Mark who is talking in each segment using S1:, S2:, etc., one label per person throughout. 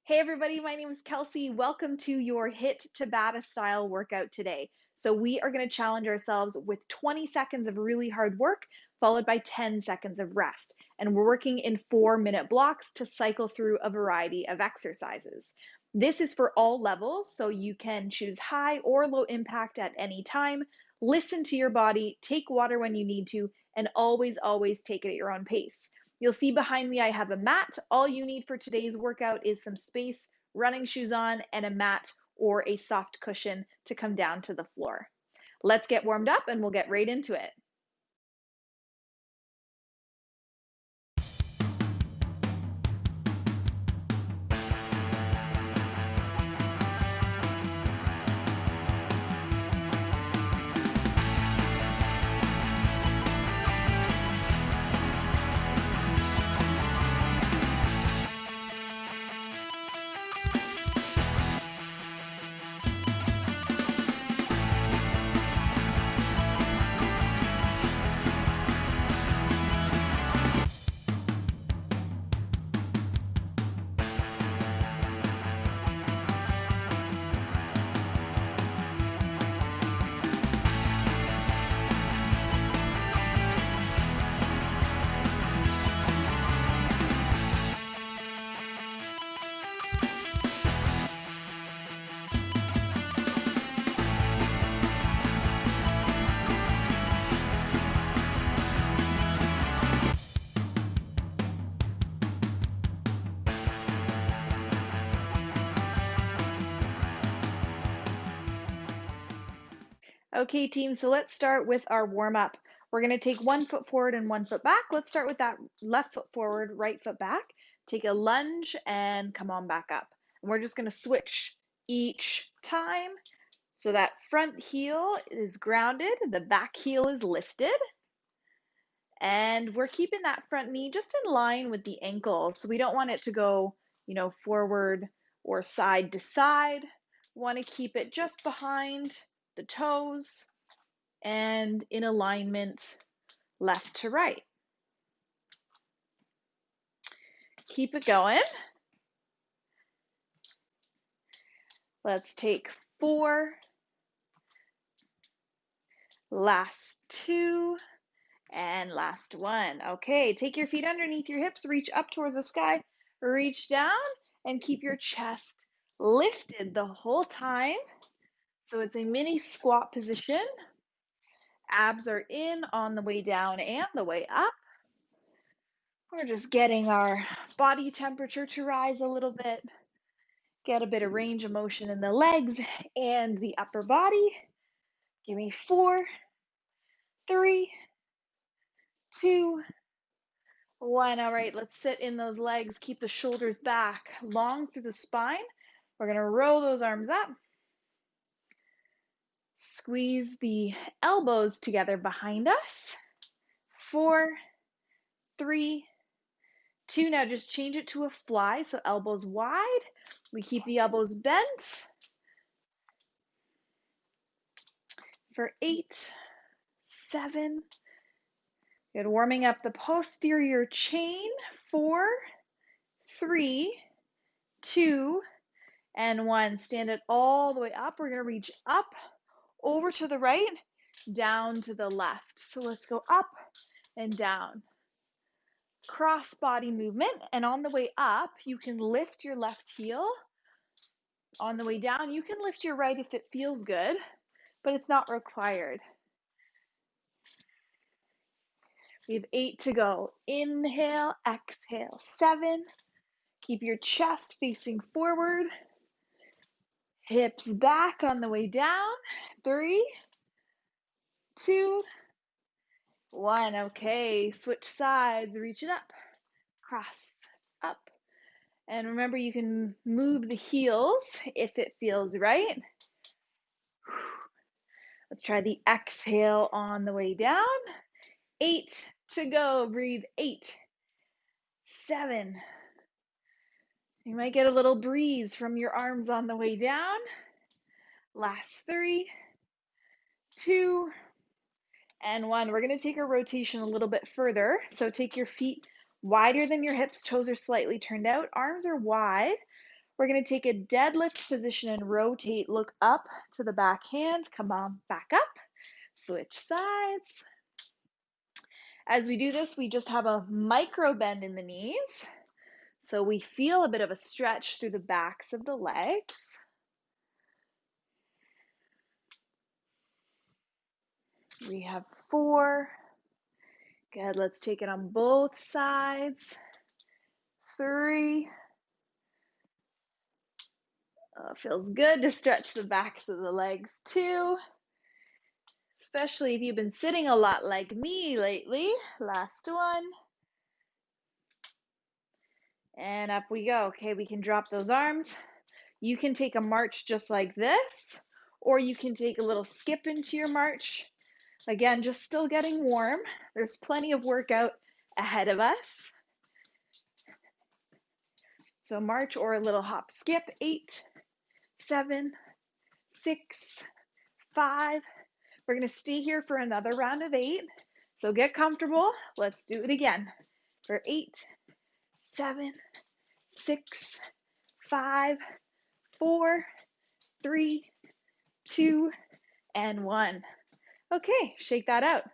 S1: Hey everybody, my name is Kelsey. Welcome to your HIIT Tabata style workout today. So we are going to challenge ourselves with 20 seconds of really hard work followed by 10 seconds of rest. And we're working in 4-minute blocks to cycle through a variety of exercises. This is for all levels, so you can choose high or low impact at any time. Listen to your body, take water when you need to, and always take it at your own pace. You'll see behind me I have a mat. All you need for today's workout is some space, running shoes on, and a mat or a soft cushion to come down to the floor. Let's get warmed up and we'll get right into it. Okay, team, so let's start with our warm up. We're going to take 1 foot forward and 1 foot back. Let's start with that left foot forward, right foot back. Take a lunge and come on back up. And we're just going to switch each time. So that front heel is grounded, the back heel is lifted, and we're keeping that front knee just in line with the ankle. So we don't want it to go, forward or side to side. We want to keep it just behind the toes and in alignment left to right. Keep it going. Let's take 4, last 2, and last 1. Okay, take your feet underneath your hips, reach up towards the sky, reach down, and keep your chest lifted the whole time. So it's a mini squat position. Abs are in on the way down and the way up. We're just getting our body temperature to rise a little bit. Get a bit of range of motion in the legs and the upper body. Give me 4, 3, 2, 1. All right, let's sit in those legs. Keep the shoulders back, long through the spine. We're going to roll those arms up. Squeeze the elbows together behind us. 4, 3, 2. Now just change it to a fly, so elbows wide. We keep the elbows bent. For 8, 7. Good. Warming up the posterior chain. 4, 3, 2, and 1. Stand it all the way up. We're going to reach up, over to the right, down to the left. So let's go up and down. Cross body movement. And on the way up, you can lift your left heel. On the way down, you can lift your right if it feels good, but it's not required. We have 8 to go. Inhale, exhale. 7. Keep your chest facing forward. Hips back on the way down. 3, 2, 1. Okay, switch sides. Reach it up. Cross, up. And remember, you can move the heels if it feels right. Let's try the exhale on the way down. 8 to go. Breathe. 8, 7. You might get a little breeze from your arms on the way down. Last 3, 2, and 1. We're going to take our rotation a little bit further. So take your feet wider than your hips. Toes are slightly turned out. Arms are wide. We're going to take a deadlift position and rotate. Look up to the back hand. Come on, back up. Switch sides. As we do this, we just have a micro bend in the knees. So we feel a bit of a stretch through the backs of the legs. We have 4. Good, let's take it on both sides. 3. Feels good to stretch the backs of the legs 2. Especially if you've been sitting a lot like me lately. Last one. And up we go. Okay, we can drop those arms. You can take a march just like this, or you can take a little skip into your march. Again, just still getting warm. There's plenty of workout ahead of us. So march or a little hop skip. 8, 7, 6, 5. We're going to stay here for another round of 8. So get comfortable. Let's do it again for 8, 7, 6, 5, 4, 3, 2, and 1. Okay, shake that out.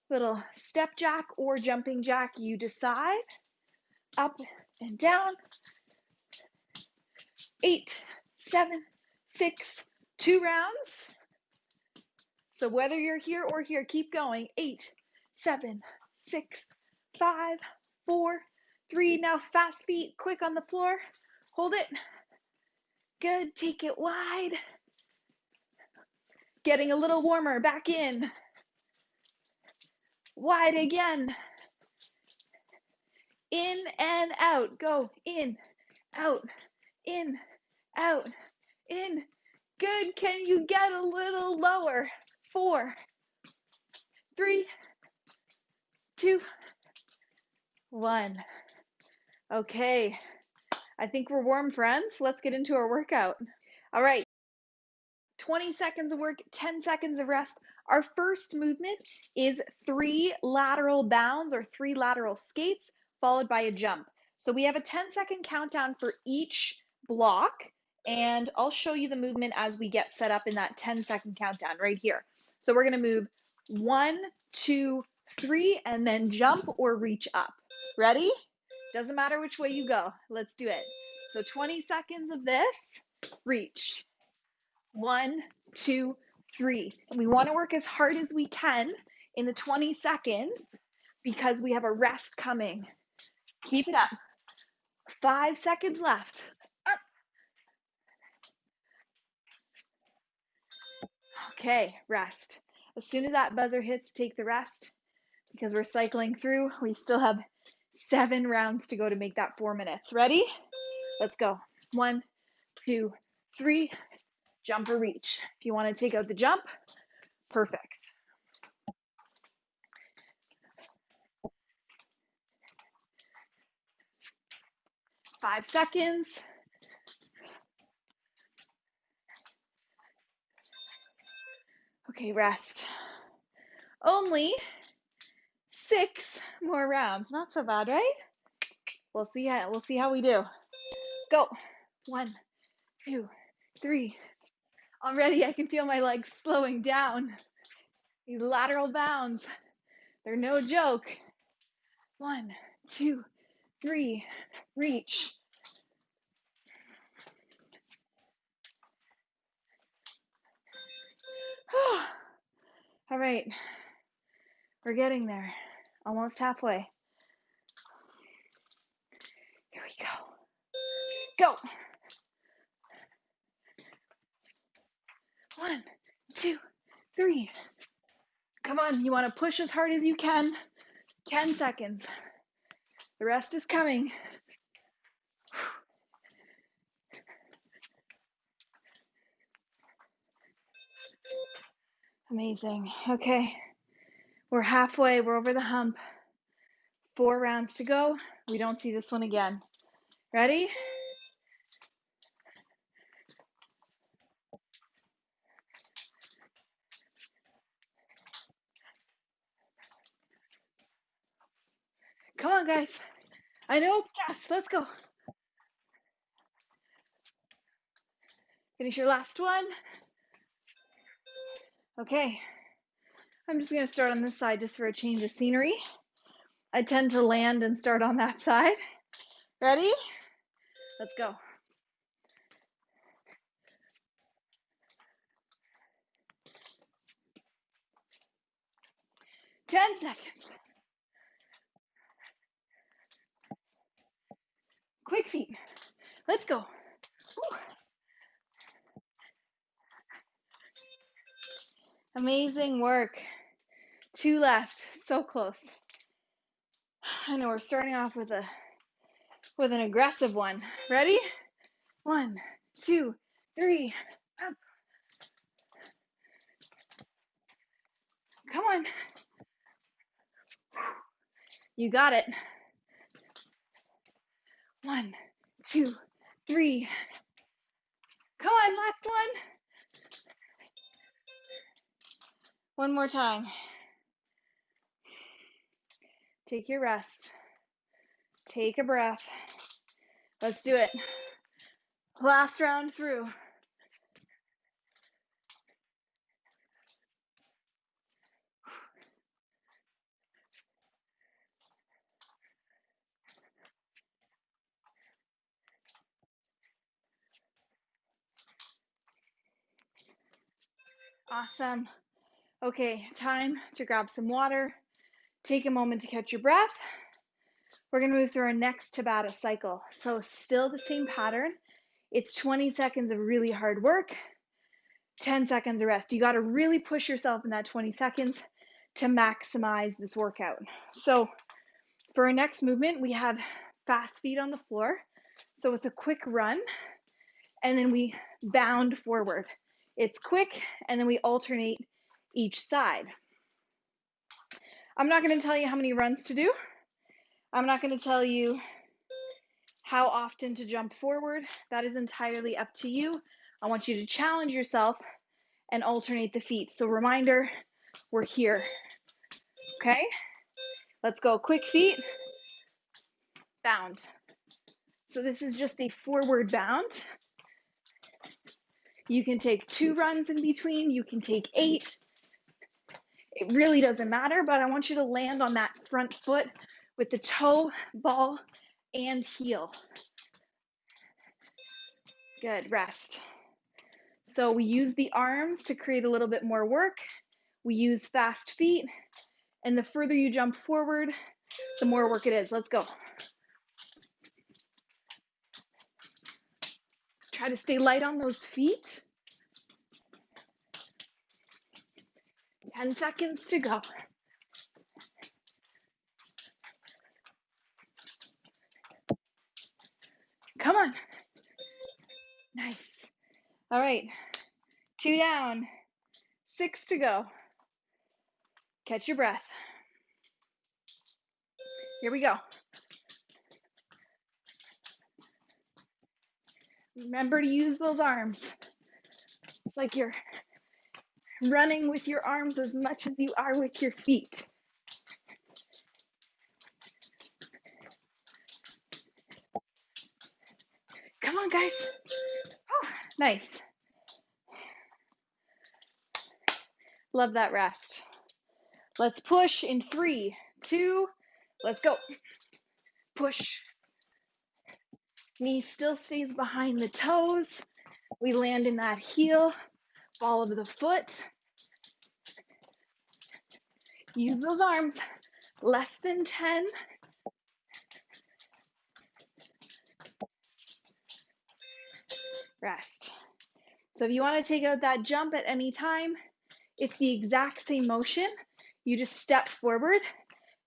S1: Little step jack or jumping jack, you decide. Up and down. 8, 7, 6, 2 rounds. So whether you're here or here, keep going. 8, 7, 6, 5, 4, 3. Now fast feet, quick on the floor. Hold it. Good, take it wide. Getting a little warmer, back in. Wide again. In and out. Go in, out, in, out, in. Good. Can you get a little lower? 4, 3, 2, 1. Okay. I think we're warm, friends. Let's get into our workout. All right. 20 seconds of work, 10 seconds of rest. Our first movement is 3 lateral bounds or 3 lateral skates followed by a jump. So we have a 10-second countdown for each block, and I'll show you the movement as we get set up in that 10-second countdown right here. So we're going to move 1, 2, 3, and then jump or reach up. Ready? Doesn't matter which way you go. Let's do it. So 20 seconds of this. Reach. 1, 2, 3. And we want to work as hard as we can in the 20 seconds because we have a rest coming. Keep it up. 5 seconds left. Up. Okay, rest. As soon as that buzzer hits, take the rest because we're cycling through. We still have 7 rounds to go to make that 4 minutes. Ready? Let's go. 1, 2, 3. Jump or reach. If you want to take out the jump, perfect. 5 seconds. Okay, rest. Only 6 more rounds. Not so bad, right? We'll see how we do. Go. 1, 2, 3. Already I can feel my legs slowing down. These lateral bounds, they're no joke. 1, 2, 3. Reach. All right. We're getting there. Almost halfway. Here we go. Go. 1, 2, 3. Come on, you want to push as hard as you can. 10 seconds. The rest is coming. Amazing. Okay. We're halfway. We're over the hump. 4 rounds to go. We don't see this one again. Ready? Come on, guys. I know it's tough. Let's go. Finish your last one. Okay. I'm just going to start on this side just for a change of scenery. I tend to land and start on that side. Ready? Let's go. 10 seconds. Quick feet. Let's go. Woo. Amazing work. 2 left. So close. I know we're starting off with an aggressive one. Ready? 1, 2, 3. Up. Come on. You got it. 1, 2, 3. Come on, last one. One more time. Take your rest. Take a breath. Let's do it. Last round through. Awesome. Okay, time to grab some water. Take a moment to catch your breath. We're going to move through our next Tabata cycle. So still the same pattern. It's 20 seconds of really hard work, 10 seconds of rest. You got to really push yourself in that 20 seconds to maximize this workout. So for our next movement, we have fast feet on the floor. So it's a quick run, and then we bound forward. It's quick, and then we alternate each side. I'm not going to tell you how many runs to do. I'm not going to tell you how often to jump forward. That is entirely up to you. I want you to challenge yourself and alternate the feet. So reminder, we're here. Okay? Let's go. Quick feet, bound. So this is just a forward bound. You can take 2 runs in between. You can take 8. It really doesn't matter, but I want you to land on that front foot with the toe, ball, and heel. Good, rest. So we use the arms to create a little bit more work. We use fast feet, and the further you jump forward, the more work it is. Let's go. Try to stay light on those feet. 10 seconds to go. Come on. Nice. All right. 2 down. 6 to go. Catch your breath. Here we go. Remember to use those arms. It's like you're running with your arms as much as you are with your feet. Come on, guys. Oh, nice. Love that rest. Let's push in 3, 2, let's go. Push. Knee still stays behind the toes. We land in that heel, ball of the foot. Use those arms. Less than 10. Rest. So if you want to take out that jump at any time, it's the exact same motion. You just step forward,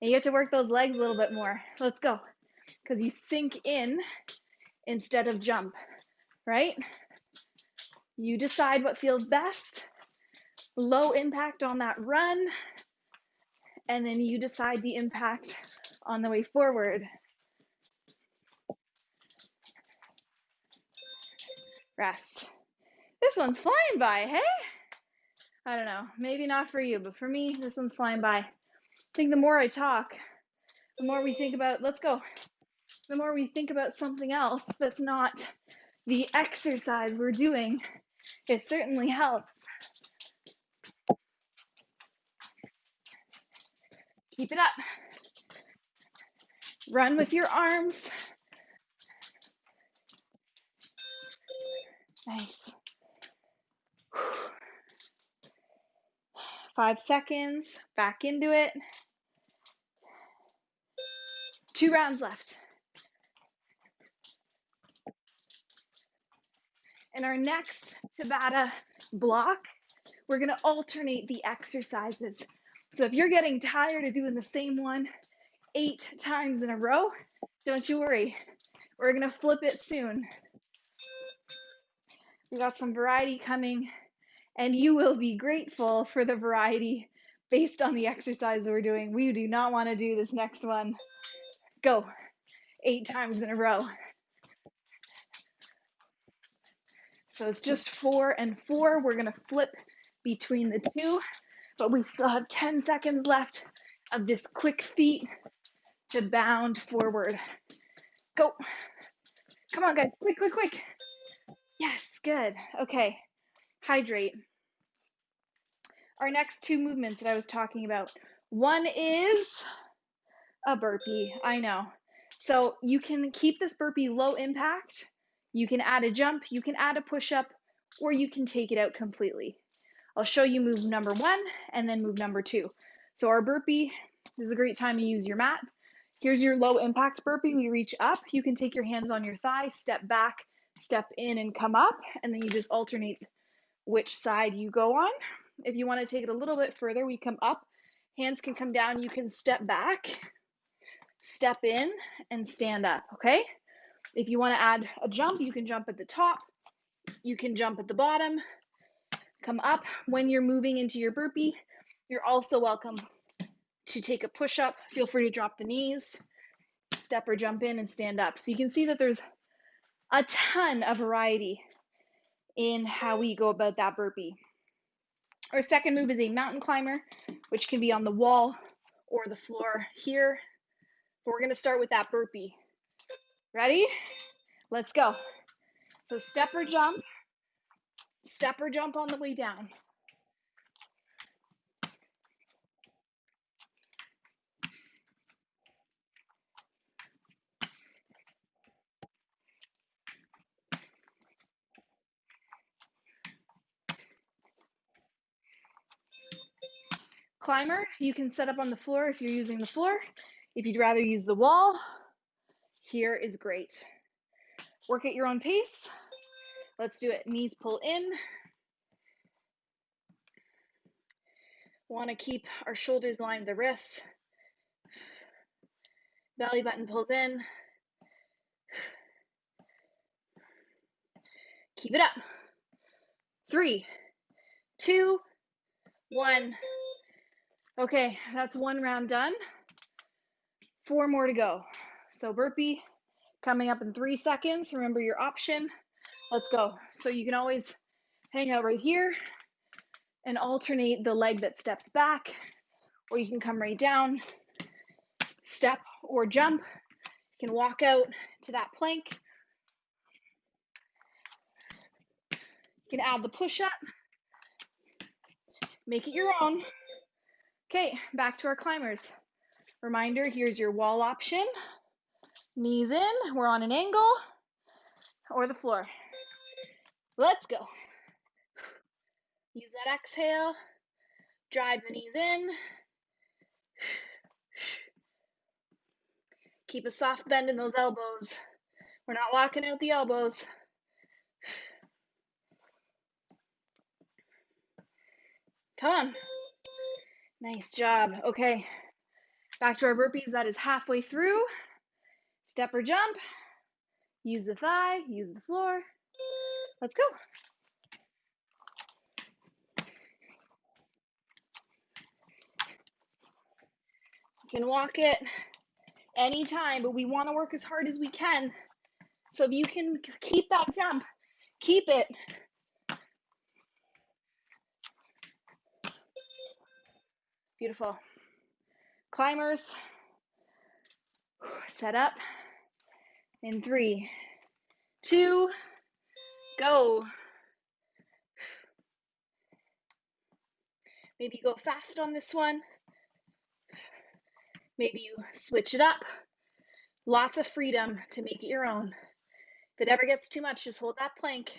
S1: and you have to work those legs a little bit more. Let's go. Because you sink in instead of jump, right? You decide what feels best. Low impact on that run, and then you decide the impact on the way forward. Rest. This one's flying by, hey? I don't know, maybe not for you, but for me, this one's flying by. I think the more I talk, the more we think about, let's go, the more we think about something else that's not the exercise we're doing. It certainly helps. Keep it up. Run with your arms. Nice. 5 seconds. Back into it. 2 rounds left. In our next Tabata block, we're going to alternate the exercises. So if you're getting tired of doing the same one 8 times in a row, don't you worry. We're going to flip it soon. We got some variety coming, and you will be grateful for the variety based on the exercise that we're doing. We do not want to do this next one. Go. 8 times in a row. So it's just 4 and 4. We're going to flip between the two, but we still have 10 seconds left of this quick feet to bound forward. Go. Come on, guys. Quick, quick, quick. Yes, good. Okay. Hydrate. Our next 2 movements that I was talking about. One is a burpee. I know. So you can keep this burpee low impact. You can add a jump, you can add a push-up, or you can take it out completely. I'll show you move number 1 and then move number 2. So our burpee, this is a great time to use your mat. Here's your low impact burpee. We reach up. You can take your hands on your thigh, step back, step in and come up, and then you just alternate which side you go on. If you want to take it a little bit further, we come up. Hands can come down. You can step back, step in, and stand up, okay? If you want to add a jump, you can jump at the top. You can jump at the bottom, come up. When you're moving into your burpee, you're also welcome to take a push-up. Feel free to drop the knees, step or jump in and stand up. So you can see that there's a ton of variety in how we go about that burpee. Our second move is a mountain climber, which can be on the wall or the floor here. But we're going to start with that burpee. Ready? Let's go. So step or jump on the way down. Climber, you can set up on the floor if you're using the floor. If you'd rather use the wall, here is great. Work at your own pace. Let's do it. Knees pull in. Want to keep our shoulders aligned with the wrists. Belly button pulls in. Keep it up. 3, 2, 1. Okay, that's 1 round done. 4 more to go. So burpee coming up in 3 seconds. Remember your option. Let's go. So you can always hang out right here and alternate the leg that steps back, or you can come right down, step or jump. You can walk out to that plank. You can add the push-up. Make it your own. Okay, back to our climbers. Reminder, here's your wall option. Knees in, we're on an angle, or the floor. Let's go. Use that exhale. Drive the knees in. Keep a soft bend in those elbows. We're not walking out the elbows. Come on. Nice job. Okay, back to our burpees. That is halfway through. Step or jump. Use the thigh, use the floor. Let's go. You can walk it anytime, but we want to work as hard as we can. So if you can keep that jump, keep it. Beautiful. Climbers, set up in 3, 2, Go. Maybe you go fast on this one. Maybe you switch it up. Lots of freedom to make it your own. If it ever gets too much, just hold that plank.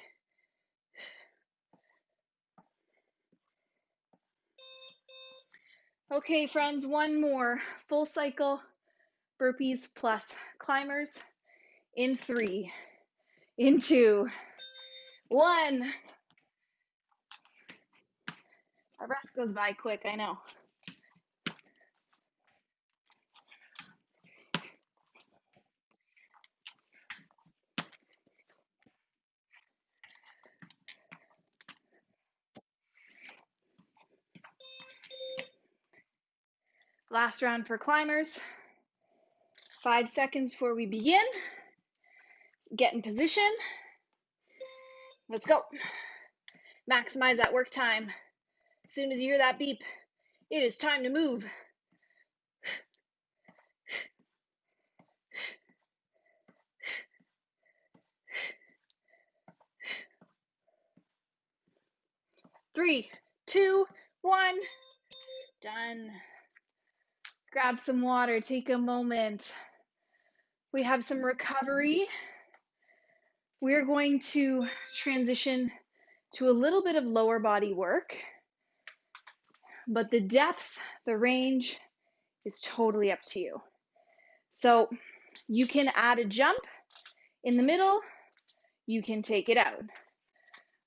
S1: Okay, friends, one more full cycle burpees plus climbers in 3, in 2, 1. Our breath goes by quick, I know. Last round for climbers. 5 seconds before we begin. Get in position. Let's go. Maximize that work time. As soon as you hear that beep, it is time to move. Three, two, one. Done. Grab some water, take a moment. We have some recovery. We're going to transition to a little bit of lower body work, but the depth, the range is totally up to you. So you can add a jump in the middle, you can take it out.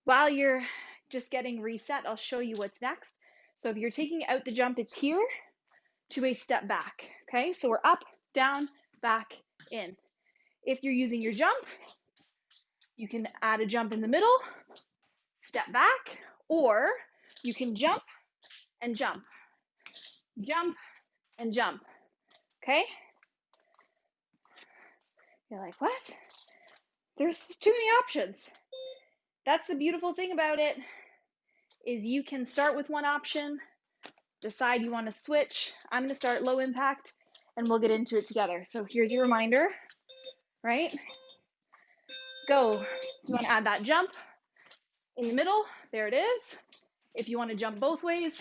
S1: While you're just getting reset, I'll show you what's next. So if you're taking out the jump, it's here to a step back, okay? So we're up, down, back, in. If you're using your jump, you can add a jump in the middle, step back, or you can jump and jump, jump and jump, okay? You're like, what? There's too many options. That's the beautiful thing about it, is you can start with one option, decide you want to switch. I'm going to start low impact, and we'll get into it together. So here's your reminder, right? Go. You want to add that jump in the middle? There it is. If you want to jump both ways,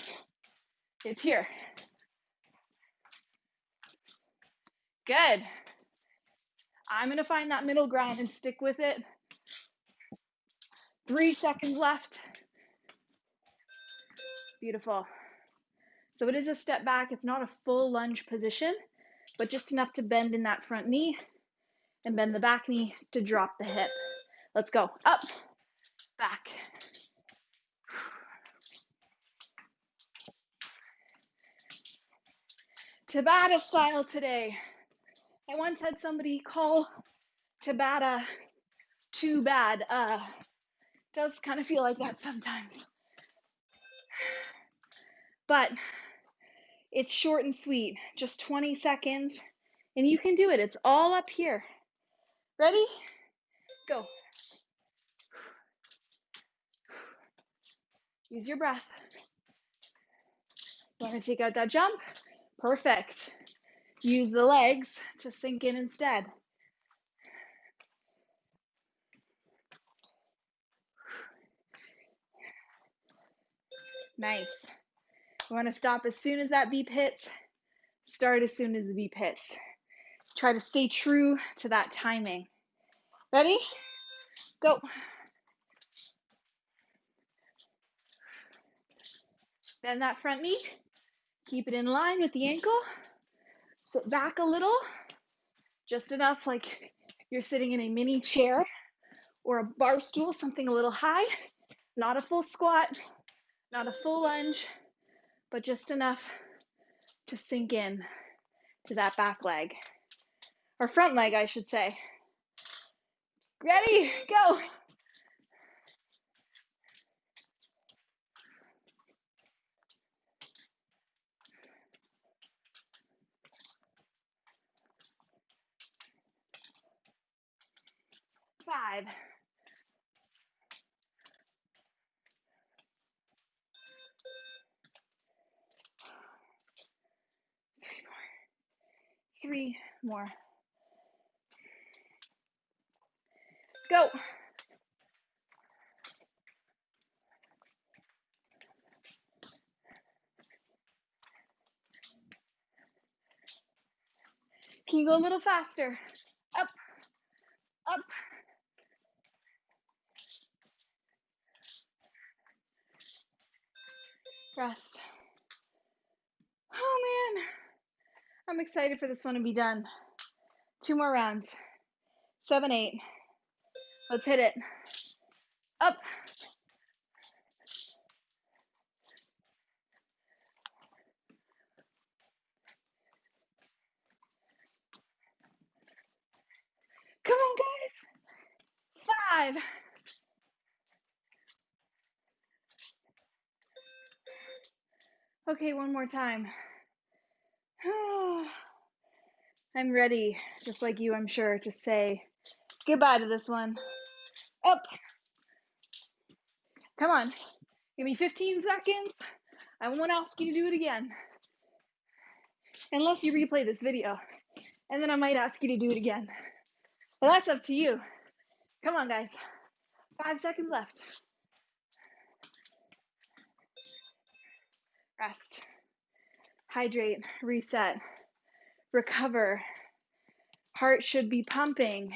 S1: it's here. Good. I'm going to find that middle ground and stick with it. 3 seconds left. Beautiful. So it is a step back. It's not a full lunge position, but just enough to bend in that front knee and bend the back knee to drop the hip. Let's go. Up, back. Tabata style today. I once had somebody call Tabata too bad. Does kind of feel like that sometimes. But it's short and sweet, just 20 seconds, and you can do it. It's all up here. Ready? Go. Use your breath. You want to take out that jump? Perfect. Use the legs to sink in instead. Nice. You want to stop as soon as that beep hits. Start as soon as the beep hits. Try to stay true to that timing. Ready? Go. Bend that front knee. Keep it in line with the ankle. Sit back a little. Just enough like you're sitting in a mini chair or a bar stool, something a little high. Not a full squat, not a full lunge, but just enough to sink in to that back leg. Or front leg, I should say. Ready? Go. Five. 3 more. Go. Can you go a little faster? Up, up. Rest. Oh man, I'm excited for this one to be done. 2 more rounds. 7, 8. Let's hit it. Up. Come on, guys. 5. Okay, one more time. I'm ready, just like you, I'm sure, to say goodbye to this one. Up. Come on. Give me 15 seconds. I won't ask you to do it again. Unless you replay this video. And then I might ask you to do it again. But that's up to you. Come on, guys. 5 seconds left. Rest. Hydrate. Reset. Recover. Heart should be pumping.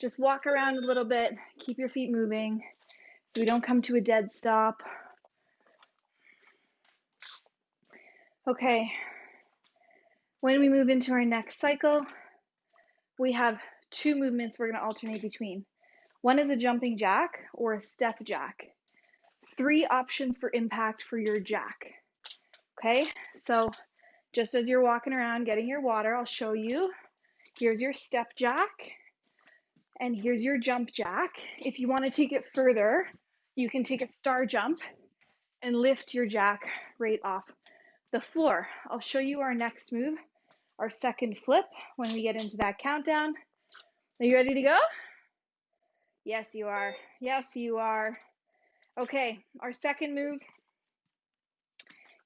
S1: Just walk around a little bit. Keep your feet moving so we don't come to a dead stop. Okay. When we move into our next cycle, we have 2 movements we're going to alternate between. One is a jumping jack or a step jack. 3 options for impact for your jack. Okay, so just as you're walking around getting your water, I'll show you. Here's your step jack, and here's your jump jack. If you want to take it further, you can take a star jump and lift your jack right off the floor. I'll show you our next move, our second flip, when we get into that countdown. Are you ready to go? Yes, you are. Yes, you are. Okay, our second move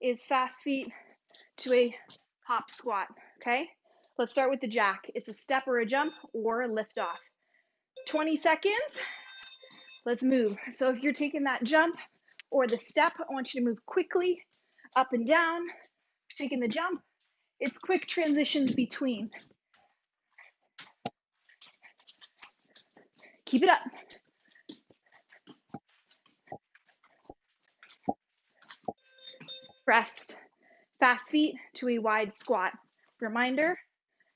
S1: is fast feet to a hop squat, okay? Let's start with the jack. It's a step or a jump or a lift off. 20 seconds. Let's move. So if you're taking that jump or the step, I want you to move quickly up and down. Taking the jump, it's quick transitions between. Keep it up. Rest. Fast feet to a wide squat. Reminder,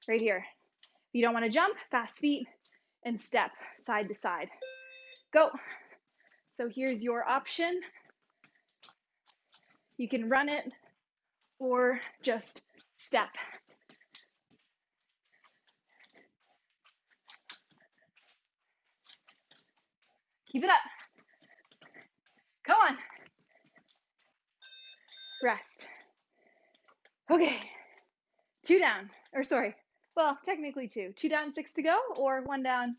S1: right here. If you don't want to jump, fast feet and step side to side. Go. So here's your option. You can run it or just step. Keep it up. Come on. Rest. Okay. 2 down, or sorry, well, technically 2. 2 down, 6 to go, or 1 down,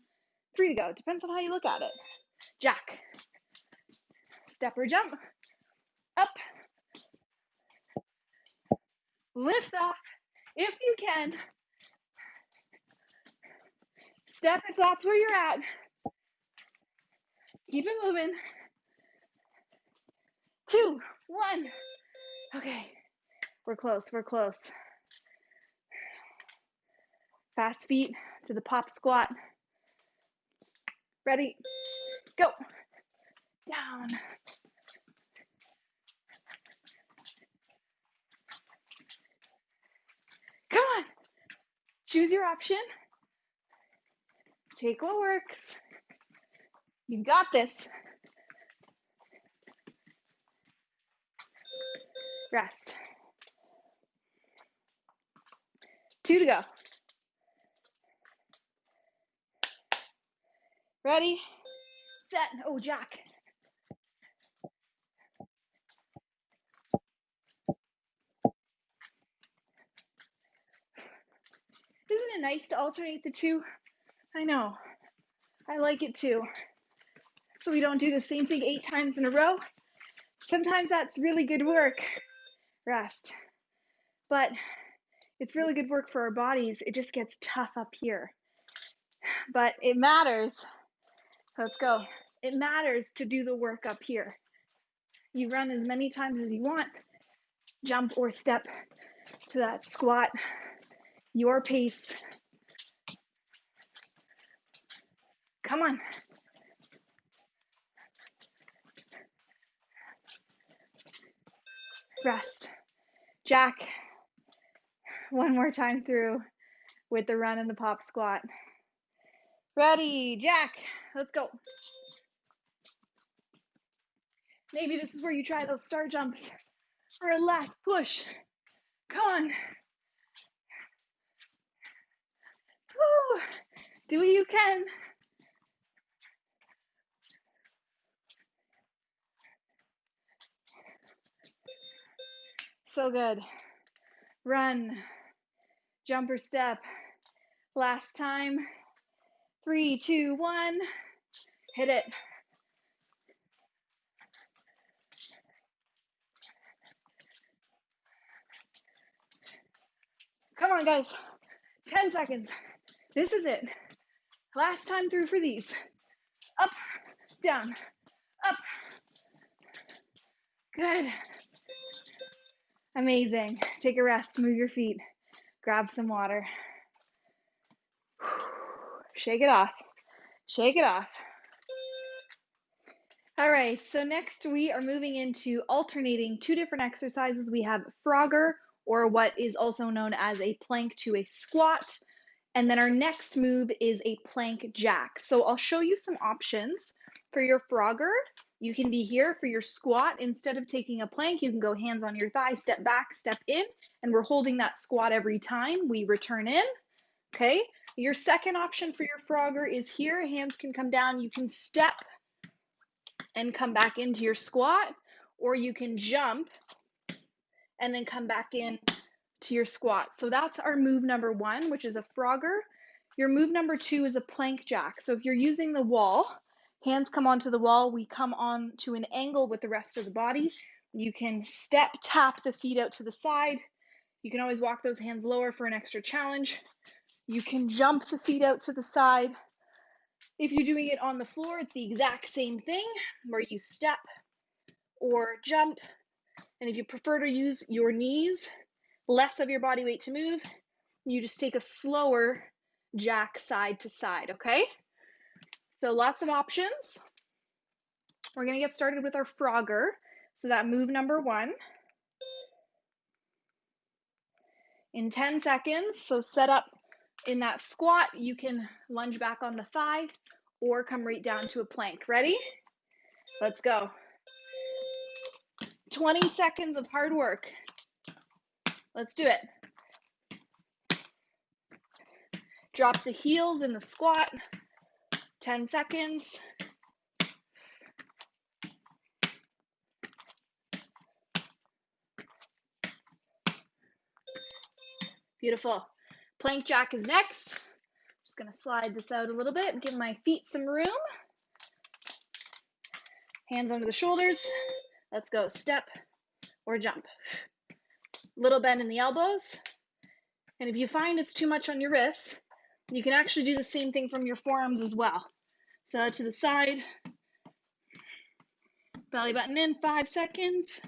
S1: 3 to go. Depends on how you look at it. Jack. Step or jump. Up. Lift off if you can. Step if that's where you're at. Keep it moving. 2, 1. Okay, we're close, we're close. Fast feet to the pop squat. Ready, go. Down. Come on. Choose your option. Take what works. You've got this. Rest. 2 to go. Ready, set. Oh, jack. Isn't it nice to alternate the 2? I know. I like it too. So we don't do the same thing 8 times in a row. Sometimes that's really good work. Rest. But it's really good work for our bodies. It just gets tough up here. But it matters. Let's go. It matters to do the work up here. You run as many times as you want. Jump or step to that squat. your pace. Come on. Rest. Jack, one more time through with the run and the pop squat. Ready, Jack, let's go. Maybe this is where you try those star jumps for a last push. Come on. Woo. Do what you can. So good. Run, jumper step. Last time. 3, 2, 1. Hit it. Come on, guys. 10 seconds. This is it. Last time through for these. Up, down, up. Good. Amazing. Take a rest, move your feet, grab some water. Shake it off. Shake it off. All right, so next we are moving into alternating two different exercises. We have Frogger, or what is also known as a plank to a squat. And then our next move is a plank jack. So I'll show you some options for your Frogger. You can be here for your squat. Instead of taking a plank, you can go hands on your thigh, step back, step in, and we're holding that squat every time we return in. Okay, your second option for your Frogger is here. Hands can come down. You can step and come back into your squat, or you can jump and then come back in to your squat. So that's our move number one, which is a Frogger. Your move number two is a plank jack. So if you're using the wall, hands come onto the wall, we come on to an angle with the rest of the body. You can step, tap the feet out to the side. You can always walk those hands lower for an extra challenge. You can jump the feet out to the side. If you're doing it on the floor, it's the exact same thing where you step or jump. And if you prefer to use your knees, less of your body weight to move, you just take a slower jack side to side, okay? So lots of options. We're gonna get started with our Frogger. So that move number one. In 10 seconds, so set up in that squat, you can lunge back on the thigh or come right down to a plank. Ready? Let's go. 20 seconds of hard work. Let's do it. Drop the heels in the squat. 10 seconds. Beautiful. Plank jack is next. Just gonna slide this out a little bit and give my feet some room. Hands under the shoulders. Let's go. Step or jump. Little bend in the elbows. And if you find it's too much on your wrists, you can actually do the same thing from your forearms as well. So to the side, belly button in, 5 seconds.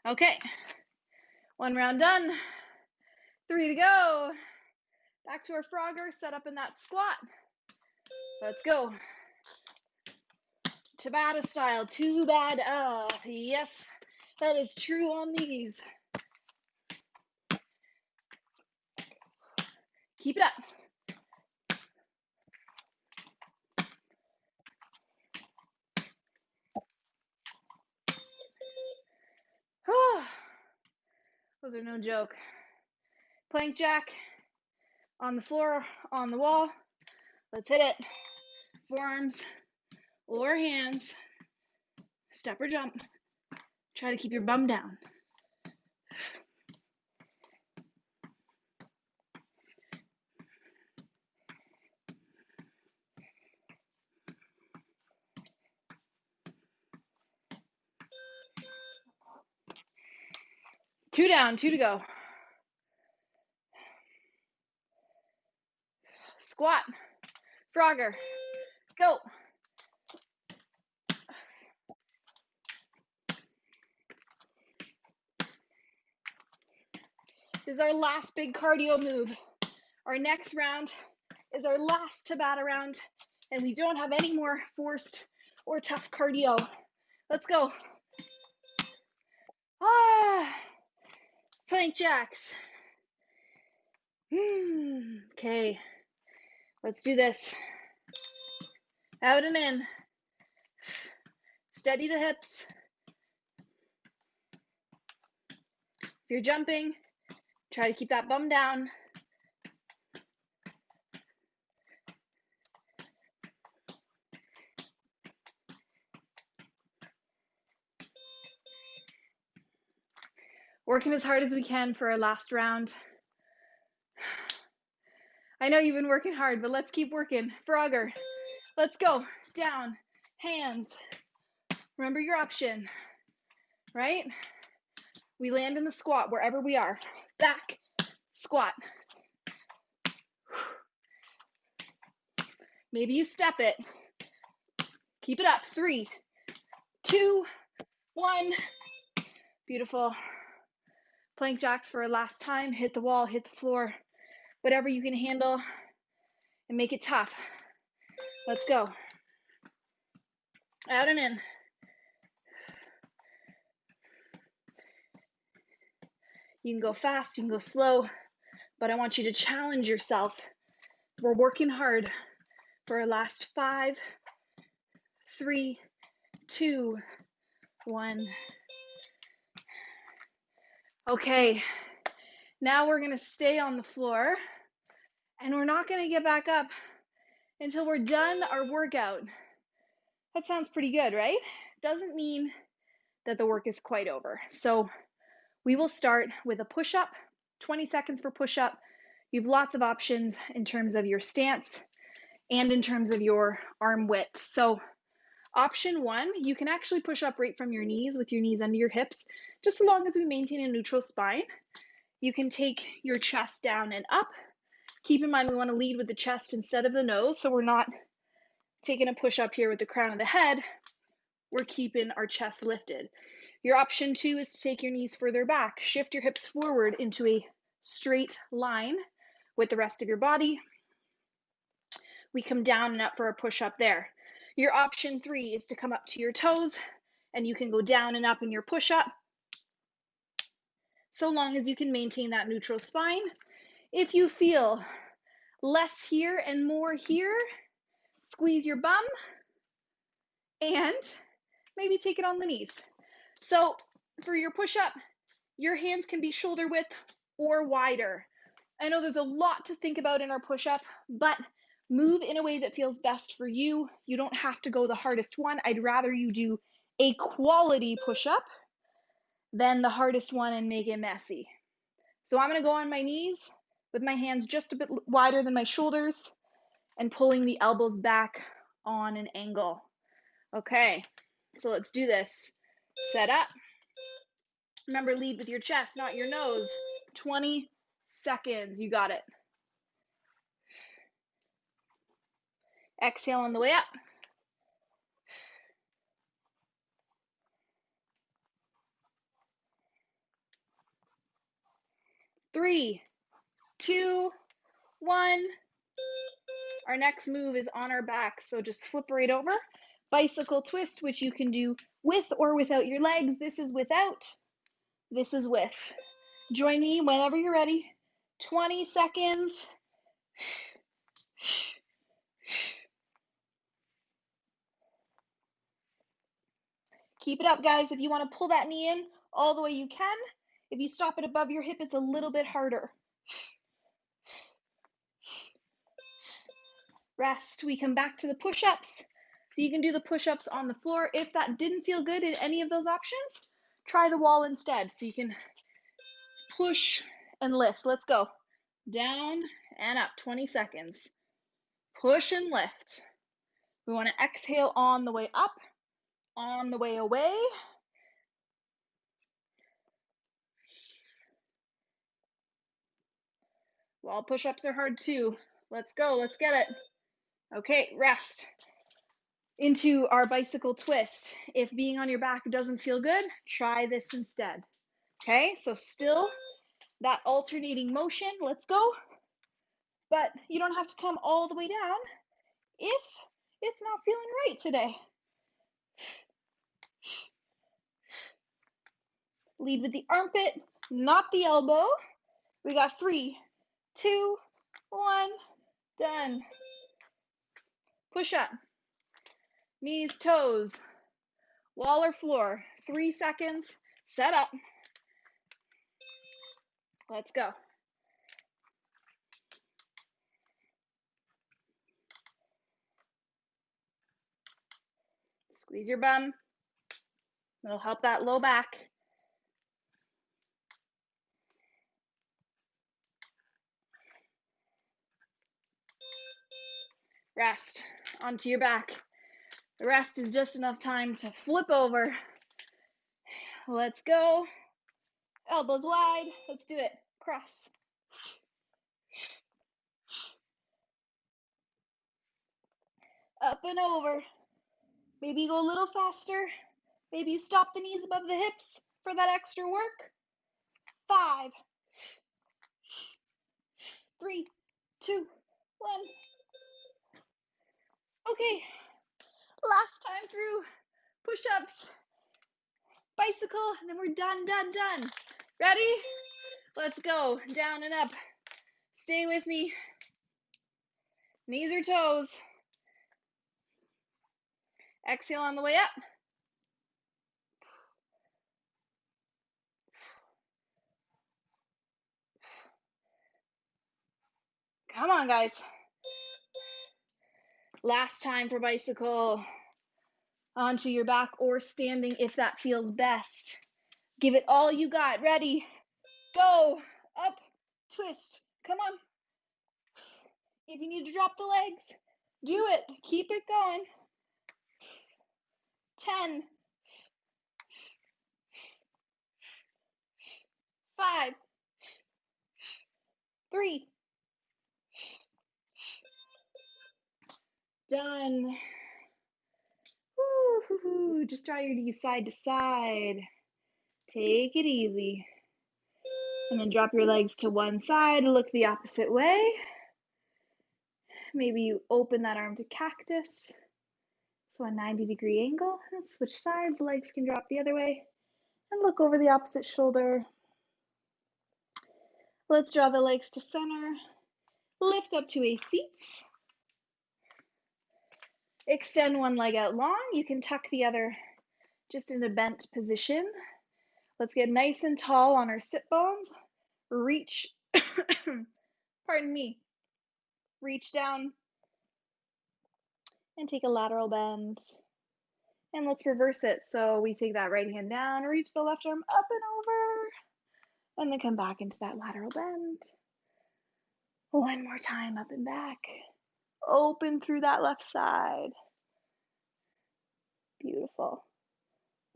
S1: Okay, one round done. 3 to go. Back to our Frogger, set up in that squat. Let's go. Tabata style, too bad. Yes, that is true on these. Keep it up. Those are no joke. Plank jack on the floor, on the wall. Let's hit it. Forearms or hands. Step or jump. Try to keep your bum down. Two down, 2 to go. Squat. Frogger. Go. This is our last big cardio move. Our next round is our last Tabata round, and we don't have any more forced or tough cardio. Let's go. Plank jacks. Okay, let's do this. Out and in. Steady the hips. If you're jumping, try to keep that bum down. Working as hard as we can for our last round. I know you've been working hard, but let's keep working. Frogger. Let's go. Down. Hands. Remember your option, right? We land in the squat wherever we are. Back. Squat. Maybe you step it. Keep it up. 3, 2, 1. Beautiful. Plank jacks for a last time. Hit the wall, hit the floor. Whatever you can handle and make it tough. Let's go. Out and in. You can go fast, you can go slow, but I want you to challenge yourself. We're working hard for our last 5, 3, 2, 1. Okay, now we're gonna stay on the floor and we're not gonna get back up until we're done our workout. That sounds pretty good, right? Doesn't mean that the work is quite over. So we will start with a push-up, 20 seconds for push-up. You have lots of options in terms of your stance and in terms of your arm width. So option 1, you can actually push up right from your knees with your knees under your hips, just as long as we maintain a neutral spine. You can take your chest down and up. Keep in mind we want to lead with the chest instead of the nose, so we're not taking a push up here with the crown of the head. We're keeping our chest lifted. Your option 2 is to take your knees further back. Shift your hips forward into a straight line with the rest of your body. We come down and up for a push-up there. Your option 3 is to come up to your toes, and you can go down and up in your push-up, so long as you can maintain that neutral spine. If you feel less here and more here, squeeze your bum, and maybe take it on the knees. So for your push-up, your hands can be shoulder width or wider. I know there's a lot to think about in our push-up, but move in a way that feels best for you. You don't have to go the hardest one. I'd rather you do a quality push-up than the hardest one and make it messy. So I'm going to go on my knees with my hands just a bit wider than my shoulders and pulling the elbows back on an angle. Okay, so let's do this. Set up. Remember, lead with your chest, not your nose. 20 seconds. You got it. Exhale on the way up. 3, 2, 1. Our next move is on our back, so just flip right over. Bicycle twist, which you can do with or without your legs. This is without. This is with. Join me whenever you're ready. 20 seconds. Keep it up, guys. If you want to pull that knee in all the way you can. If you stop it above your hip, it's a little bit harder. Rest. We come back to the push-ups. So you can do the push-ups on the floor. If that didn't feel good in any of those options, try the wall instead. So you can push and lift. Let's go. Down and up. 20 seconds. Push and lift. We want to exhale on the way up, on the way away. Wall push-ups are hard too. Let's go. Let's get it. Okay, rest. Into our bicycle twist. If being on your back doesn't feel good, try this instead. Okay, so still that alternating motion. Let's go. But you don't have to come all the way down if it's not feeling right today. Lead with the armpit, not the elbow. We got 3, 2, 1, done. Push up. Knees, toes, wall or floor. 3 seconds. Set up. Let's go. Squeeze your bum. It'll help that low back. Rest onto your back. The rest is just enough time to flip over. Let's go. Elbows wide. Let's do it. Cross. Up and over. Maybe go a little faster. Maybe you stop the knees above the hips for that extra work. 5, 3, 2, 1. Okay, last time through. Push-ups, bicycle, and then we're done. Ready? Let's go. Down and up. Stay with me. Knees or toes. Exhale on the way up. Come on, guys. Last time for bicycle. Onto your back or standing if that feels best. Give it all you got. Ready? Go. Up. Twist. Come on. If you need to drop the legs, do it. Keep it going. 10. 5. 3. Done. Woo-hoo-hoo. Just draw your knees side to side. Take it easy. And then drop your legs to one side. Look the opposite way. Maybe you open that arm to cactus. So a 90-degree angle. And switch sides. The legs can drop the other way. And look over the opposite shoulder. Let's draw the legs to center. Lift up to a seat. Extend one leg out long. You can tuck the other just in a bent position. Let's get nice and tall on our sit bones. Reach, pardon me, reach down and take a lateral bend. And let's reverse it. So we take that right hand down, reach the left arm up and over, and then come back into that lateral bend. One more time, up and back. Open through that left side. Beautiful.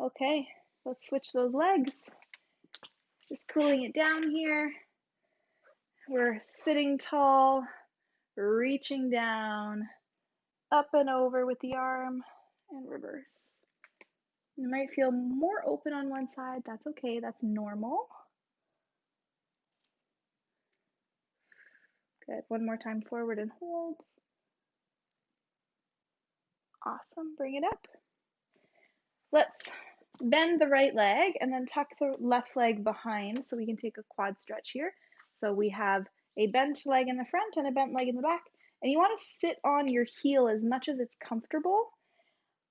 S1: Okay, let's switch those legs. Just cooling it down here. We're sitting tall, reaching down, up and over with the arm, and reverse. You might feel more open on one side. That's okay. That's normal. Good. One more time forward and hold. Awesome. Bring it up. Let's bend the right leg and then tuck the left leg behind so we can take a quad stretch here. So we have a bent leg in the front and a bent leg in the back. And you want to sit on your heel as much as it's comfortable.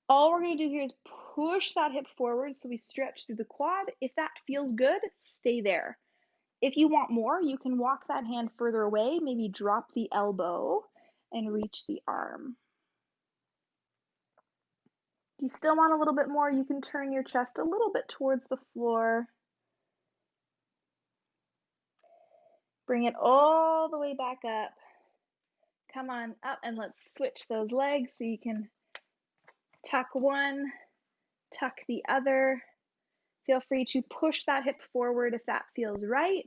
S1: All we're going to do here is push that hip forward so we stretch through the quad. If that feels good, stay there. If you want more, you can walk that hand further away, maybe drop the elbow and reach the arm. If you still want a little bit more, you can turn your chest a little bit towards the floor. Bring it all the way back up. Come on up and let's switch those legs so you can tuck one, tuck the other. Feel free to push that hip forward if that feels right.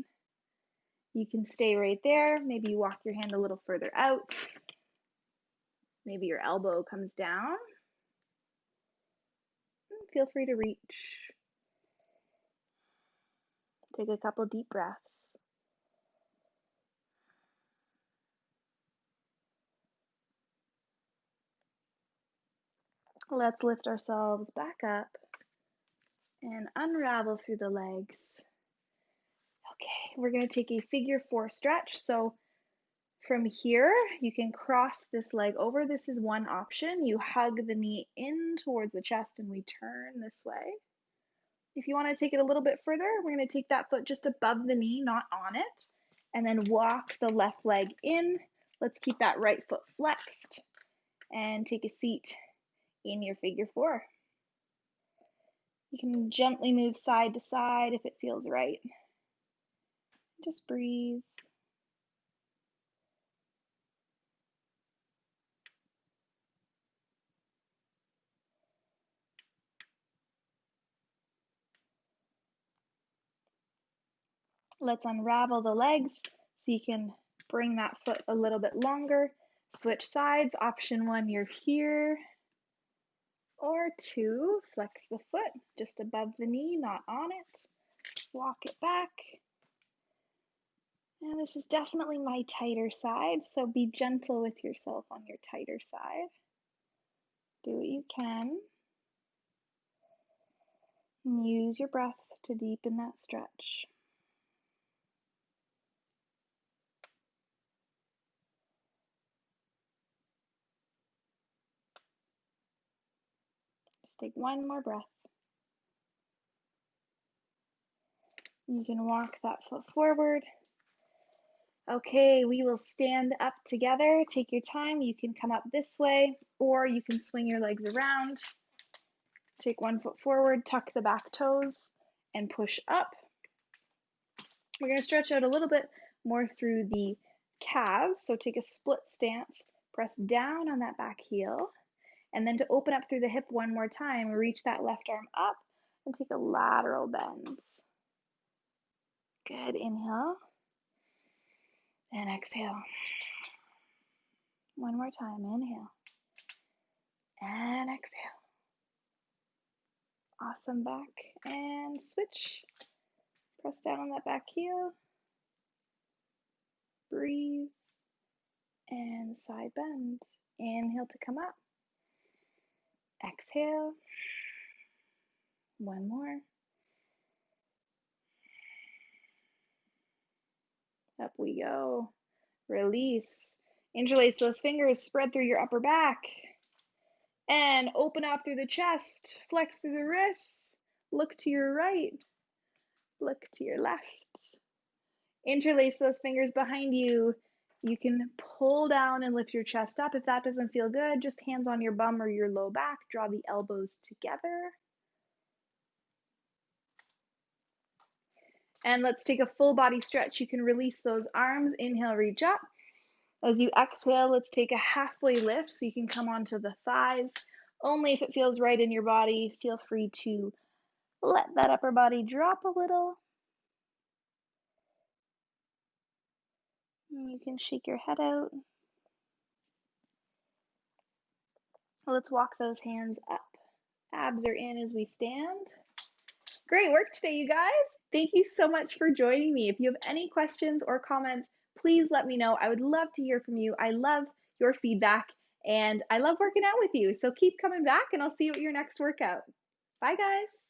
S1: You can stay right there. Maybe you walk your hand a little further out. Maybe your elbow comes down. Feel free to reach. Take a couple deep breaths. Let's lift ourselves back up and unravel through the legs. Okay, we're going to take a figure 4 stretch. So from here, you can cross this leg over. This is one option. You hug the knee in towards the chest and we turn this way. If you want to take it a little bit further, we're going to take that foot just above the knee, not on it, and then walk the left leg in. Let's keep that right foot flexed and take a seat in your figure 4. You can gently move side to side if it feels right. Just breathe. Let's unravel the legs so you can bring that foot a little bit longer. Switch sides. Option 1, you're here. Or 2, flex the foot just above the knee, not on it. Walk it back. And this is definitely my tighter side, so be gentle with yourself on your tighter side. Do what you can. And use your breath to deepen that stretch. Just take one more breath. You can walk that foot forward. Okay, we will stand up together. Take your time. You can come up this way, or you can swing your legs around. Take one foot forward, tuck the back toes, and push up. We're going to stretch out a little bit more through the calves. So take a split stance, press down on that back heel, and then to open up through the hip one more time, reach that left arm up and take a lateral bend. Good. Inhale and exhale. One more time. Inhale and exhale. Awesome. Back and switch. Press down on that back heel. Breathe and side bend. Inhale to come up. Exhale. One more. Up we go. Release. Interlace those fingers, spread through your upper back. And open up through the chest. Flex through the wrists. Look to your right. Look to your left. Interlace those fingers behind you. You can pull down and lift your chest up. If that doesn't feel good, just hands on your bum or your low back. Draw the elbows together. And let's take a full body stretch. You can release those arms. Inhale, reach up. As you exhale, let's take a halfway lift so you can come onto the thighs. Only if it feels right in your body. Feel free to let that upper body drop a little. And you can shake your head out. Let's walk those hands up. Abs are in as we stand. Great work today, you guys. Thank you so much for joining me. If you have any questions or comments, please let me know. I would love to hear from you. I love your feedback and I love working out with you. So keep coming back and I'll see you at your next workout. Bye, guys.